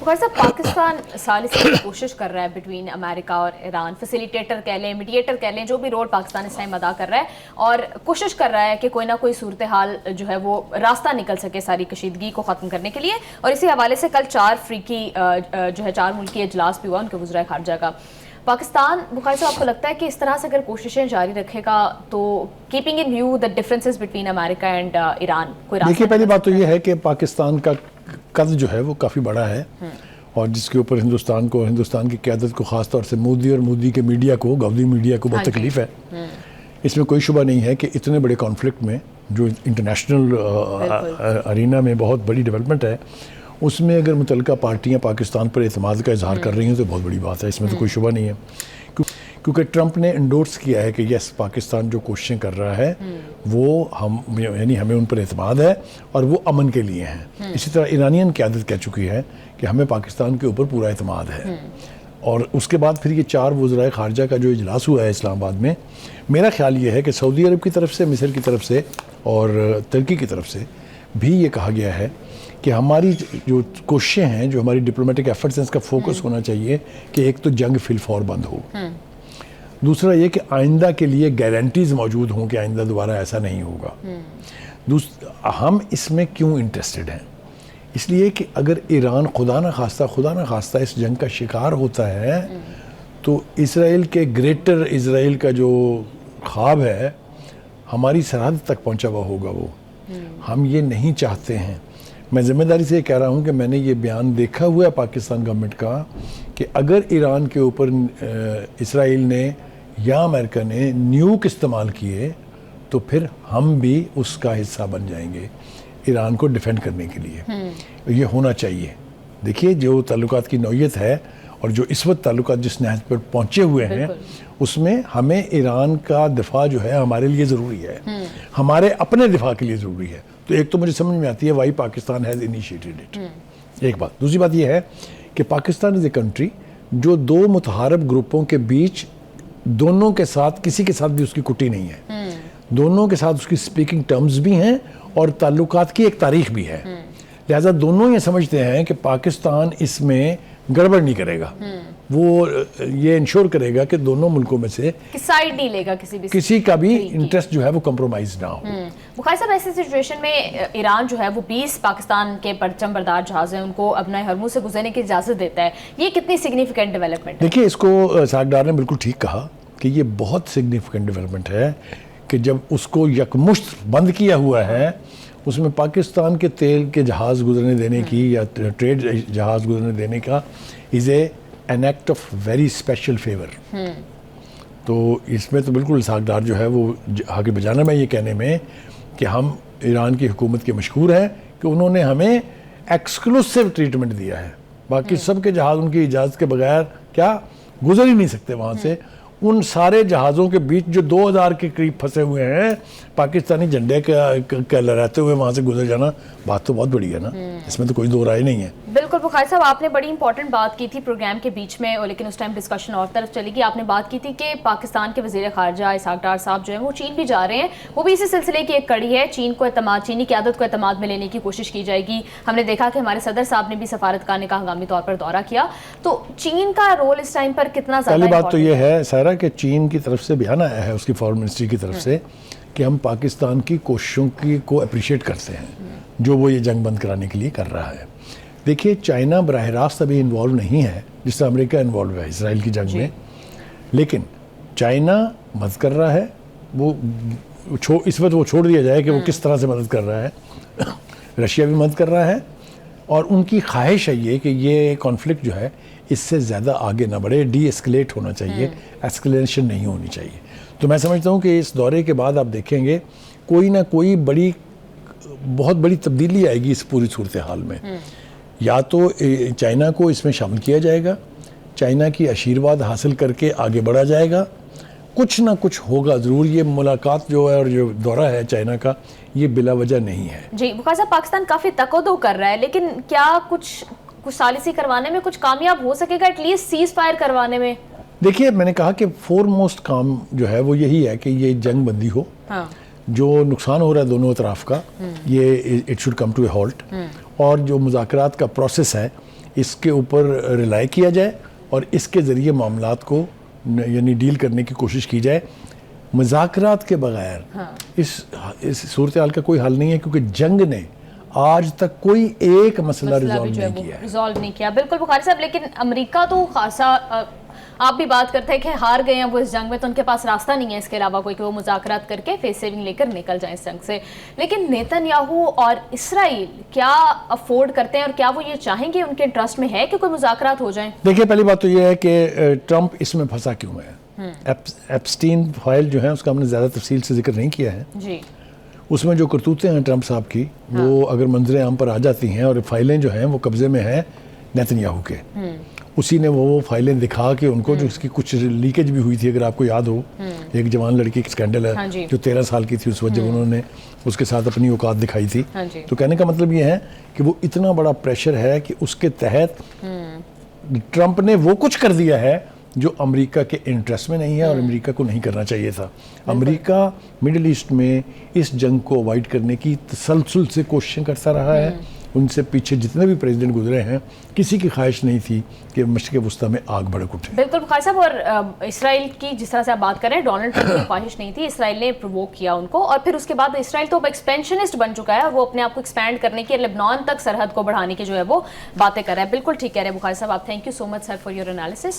بخاری صاحب پاکستان سال سے کوشش کر رہا ہے بٹوین امریکہ اور ایران، فیسیلیٹیٹر کہہ لیں، میڈیٹر کہہ لیں، جو بھی رول پاکستان اس ٹائم ادا کر رہا ہے اور کوشش کر رہا ہے کہ کوئی نہ کوئی صورتحال جو ہے وہ راستہ نکل سکے ساری کشیدگی کو ختم کرنے کے لیے. اور اسی حوالے سے کل 4 افریقی جو ہے 4 ملکی اجلاس بھی ہوا ان کے وزرائے خارجہ کا. پاکستان بخاری صاحب آپ کو لگتا ہے کہ اس طرح سے اگر کوششیں جاری رکھے گا تو keeping in view the differences between America and Iran کوئی راستہ؟ دیکھیے پہلی بات تو یہ ہے کہ پاکستان کا قد جو ہے وہ کافی بڑا ہے اور جس کے اوپر ہندوستان کی قیادت کو خاص طور سے مودی اور مودی کے میڈیا کو، گودی میڈیا کو بہت تکلیف ہے. اس میں کوئی شبہ نہیں ہے کہ اتنے بڑے کانفلکٹ میں جو انٹرنیشنل ارینا میں بہت بڑی ڈیولپمنٹ ہے، اس میں اگر متعلقہ پارٹیاں پاکستان پر اعتماد کا اظہار کر رہی ہیں تو بہت بڑی بات ہے. اس میں تو کوئی شبہ نہیں ہے کیونکہ ٹرمپ نے انڈورس کیا ہے کہ یس پاکستان جو کوششیں کر رہا ہے وہ یعنی ہمیں ان پر اعتماد ہے اور وہ امن کے لیے ہیں. اسی طرح ایرانین قیادت کہہ چکی ہے کہ ہمیں پاکستان کے اوپر پورا اعتماد ہے. اور اس کے بعد پھر یہ 4 وزرائے خارجہ کا جو اجلاس ہوا ہے اسلام آباد میں، میرا خیال یہ ہے کہ سعودی عرب کی طرف سے، مصر کی طرف سے اور ترکی کی طرف سے بھی یہ کہا گیا ہے کہ ہماری جو کوششیں ہیں، جو ہماری ڈپلومیٹک ایفرٹس ہیں، اس کا فوکس ہونا چاہیے کہ ایک تو جنگ فی الفور بند ہو، دوسرا یہ کہ آئندہ کے لیے گارنٹیز موجود ہوں کہ آئندہ دوبارہ ایسا نہیں ہوگا. ہم اس میں کیوں انٹرسٹڈ ہیں؟ اس لیے کہ اگر ایران خدا نہ خواستہ اس جنگ کا شکار ہوتا ہے تو اسرائیل کے گریٹر اسرائیل کا جو خواب ہے ہماری سرحد تک پہنچا ہوا ہوگا. وہ ہم یہ نہیں چاہتے ہیں. میں ذمہ داری سے یہ کہہ رہا ہوں کہ میں نے یہ بیان دیکھا ہوا ہے پاکستان گورنمنٹ کا کہ اگر ایران کے اوپر اسرائیل نے یا امریکہ نے نیوک استعمال کیے تو پھر ہم بھی اس کا حصہ بن جائیں گے ایران کو ڈیفینڈ کرنے کے لیے. یہ ہونا چاہیے. دیکھیے جو تعلقات کی نوعیت ہے اور جو اس وقت تعلقات جس نہج پر پہنچے ہوئے ہیں اس میں ہمیں ایران کا دفاع جو ہے ہمارے لیے ضروری ہے، ہمارے اپنے دفاع کے لیے ضروری ہے. تو ایک تو مجھے سمجھ میں آتی ہے why Pakistan has initiated it, ایک بات. دوسری بات یہ ہے کہ پاکستان از اے کنٹری جو 2 متحارب گروپوں کے بیچ دونوں کے ساتھ کسی کے ساتھ بھی اس کی کٹی نہیں ہے، دونوں کے ساتھ اس کی سپیکنگ ٹرمز بھی ہیں اور تعلقات کی ایک تاریخ بھی ہے. لہٰذا دونوں یہ سمجھتے ہیں کہ پاکستان اس میں گڑبڑ نہیں کرے گا، وہ یہ انشور کرے گا کہ دونوں ملکوں میں سے سائیڈ نہیں لے گا کسی کا بھی انٹرسٹ جو ہے وہ کمپرومائز نہ ہو. بخاری صاحب ایسی سچویشن میں ایران جو ہے وہ 20 پاکستان کے پرچم بردار جہاز ہیں ان کو اپنا ہرمز سے گزرنے کی اجازت دیتا ہے، یہ کتنی سگنیفیکنٹ ڈیولپمنٹ ہے؟ دیکھیے اس کو اسحاق ڈار نے بالکل ٹھیک کہا کہ یہ بہت سگنیفیکنٹ ڈیولپمنٹ ہے کہ جب اس کو یکمشت بند کیا ہوا ہے اس میں پاکستان کے تیل کے جہاز گزرنے دینے کی یا ٹریڈ جہاز گزرنے دینے کا is an act of very special favour. تو اس میں تو بالکل اسحاق ڈار جو ہے وہ حق بجانا میں یہ کہنے میں کہ ہم ایران کی حکومت کے مشکور ہیں کہ انہوں نے ہمیں ایکسکلوسیو ٹریٹمنٹ دیا ہے. باقی سب کے جہاز ان کی اجازت کے بغیر کیا گزر ہی نہیں سکتے وہاں سے. ان سارے جہازوں کے بیچ جو 2000 کے قریب پھنسے ہوئے ہیں پاکستانی جھنڈے کا لہراتے ہوئے وہاں سے گزر جانا بات تو بہت بڑی ہے نا، اس میں تو کوئی دو رائے نہیں ہے. بالکل بخاری صاحب آپ نے بڑی امپورٹنٹ بات کی تھی پروگرام کے بیچ میں، لیکن اس ٹائم ڈسکشن اور طرف چلے گی. آپ نے بات کی تھی کہ پاکستان کے وزیر خارجہ اسحاق ڈار صاحب جو ہیں وہ چین بھی جا رہے ہیں، وہ بھی اسی سلسلے کی ایک کڑی ہے. چینی قیادت کو اعتماد میں لینے کی کوشش کی جائے گی. ہم نے دیکھا کہ ہمارے صدر صاحب نے بھی سفارتخانے کا ہنگامی طور پر دورہ کیا. تو چین کا رول اس ٹائم پر کتنا زیادہ؟ پہلی بات تو یہ ہے سائرہ کہ چین کی طرف سے بیان آیا ہے اس کی فارن منسٹری کی طرف سے کہ ہم پاکستان کی کوششوں کو اپریشیٹ کرتے ہیں جو وہ یہ جنگ بند کرانے کے لیے کر رہا ہے. دیکھیے چائنا براہ راست ابھی انوالو نہیں ہے جس طرح امریکہ انوالو ہے اسرائیل کی جنگ میں، لیکن چائنا مدد کر رہا ہے. وہ اس وقت وہ چھوڑ دیا جائے کہ وہ کس طرح سے مدد کر رہا ہے. رشیا بھی مدد کر رہا ہے اور ان کی خواہش ہے یہ کہ یہ کانفلکٹ جو ہے اس سے زیادہ آگے نہ بڑھے، ڈی ایسکلیٹ ہونا چاہیے، ایسکلیشن نہیں ہونی چاہیے. تو میں سمجھتا ہوں کہ اس دورے کے بعد آپ دیکھیں گے کوئی نہ کوئی بہت بڑی تبدیلی آئے گی اس پوری صورتحال میں. یا تو چائنا کو اس میں شامل کیا جائے گا، چائنا کی آشیرواد حاصل کر کے آگے بڑھا جائے گا، کچھ نہ کچھ ہوگا ضرور. یہ ملاقات جو ہے اور جو دورہ ہے چائنا کا یہ بلا وجہ نہیں ہے. جی بخاری صاحب پاکستان کافی تقدو کر رہا ہے، لیکن کیا کچھ ثالثی کروانے میں کچھ کامیاب ہو سکے گا، ایٹ لیسٹ سیز فائر کروانے میں؟ دیکھیے میں نے کہا کہ فور موسٹ کام جو ہے وہ یہی ہے کہ یہ جنگ بندی ہو. جو نقصان ہو رہا ہے دونوں اطراف کا یہ it should come to a halt. اور جو مذاکرات کا پروسیس ہے اس کے اوپر ریلائی کیا جائے اور اس کے ذریعے معاملات کو یعنی ڈیل کرنے کی کوشش کی جائے. مذاکرات کے بغیر اس صورتحال کا کوئی حل نہیں ہے، کیونکہ جنگ نے آج تک کوئی ایک مسئلہ ریزالو نہیں کیا. بالکل بخاری صاحب، لیکن امریکہ تو خاصا آپ بھی بات کرتے ہیں کہ ہار گئے ہیں وہ اس جنگ میں، تو ان کے پاس راستہ نہیں ہے اس کے علاوہ کوئی کہ وہ مذاکرات کر کے فیس سیونگ لے کر نکل جائیں اس جنگ سے. لیکن نیتن یاہو اور اسرائیل کیا افورڈ کرتے ہیں اور کیا وہ یہ چاہیں گے، ان کے انٹرسٹ میں ہے کہ کوئی مذاکرات ہو جائیں؟ دیکھیے، پہلی بات تو یہ ہے کہ ٹرمپ اس میں پھنسا کیوں ہے. ایپسٹین فائل جو ہے اس کا ہم نے زیادہ تفصیل سے ذکر نہیں کیا ہے. جی، اس میں جو کرتوتیں ہیں ٹرمپ صاحب کی وہ اگر منظر عام پر آ جاتی ہیں، اور فائلیں جو ہیں وہ قبضے میں ہیں نیتن یاہو کے. اسی نے وہ فائلیں دکھا کے ان کو، جو اس کی کچھ لیکیج بھی ہوئی تھی اگر آپ کو یاد ہو، ایک جوان لڑکی کی اسکینڈل ہے جو 13 سال کی تھی اس وقت، جب انہوں نے اس کے ساتھ اپنی اوقات دکھائی تھی. تو کہنے کا مطلب یہ ہے کہ وہ اتنا بڑا پریشر ہے کہ اس کے تحت ٹرمپ نے وہ کچھ کر دیا ہے جو امریکہ کے انٹرسٹ میں نہیں ہے اور امریکہ کو نہیں کرنا چاہیے تھا. امریکہ مڈل ایسٹ میں اس جنگ کو اوائڈ کرنے کی تسلسل سے کوششیں کرتا رہا ہے. ان سے پیچھے جتنے بھی پریزیڈنٹ گزرے ہیں کسی کی خواہش نہیں تھی کہ مشرق وسطیٰ میں آگ بھڑک اٹھے. بالکل بخاری صاحب، اور اسرائیل کی جس طرح سے آپ بات کر رہے ہیں، ڈونلڈ ٹرمپ کی خواہش نہیں تھی، اسرائیل نے پرووک کیا ان کو، اور پھر اس کے بعد اسرائیل تو اب ایکسپینشنسٹ بن چکا ہے اور وہ اپنے آپ کو ایکسپینڈ کرنے کی، لبنان تک سرحد کو بڑھانے کی جو ہے وہ باتیں کر رہا ہے. بالکل ٹھیک کہہ رہے ہیں بخاری صاحب آپ. Thank you so much sir for your analysis.